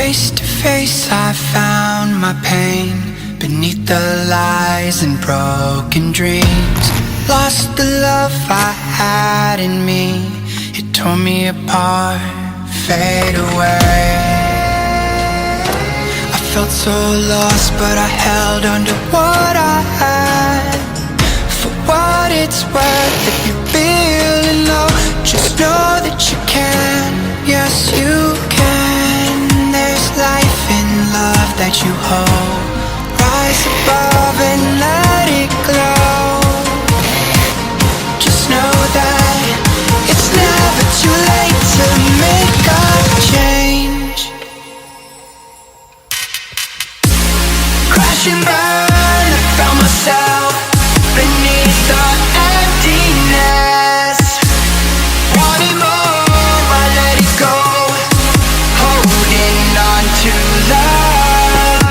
Face to face I found my pain beneath the lies and broken dreams. Lost the love I had in me, it tore me apart, fade away. I felt so lost but I held on to what I had. For what it's worth, if you're feeling low, just know that you can, yes you can. There's life in love that you hold. Rise above and let it glow. Just know that it's never too late to make a change. Crash and burn, I found myself beneath the emptiness. Wanting more, I let it go. Holding on to love.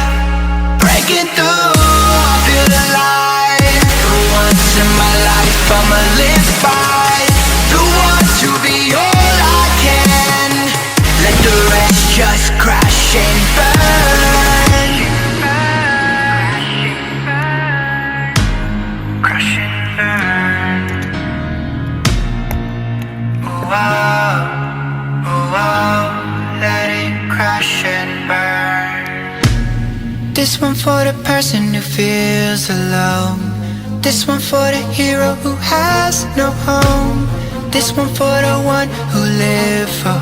Breaking through, I feel alive. For once in my life I'ma live by the want to be all I can. Let the rest just crash and burn. Crash and burn. Oh, oh, oh, oh, let it crash and burn. This one for the person who feels alone. This one for the hero who has no home. This one for the one who lived for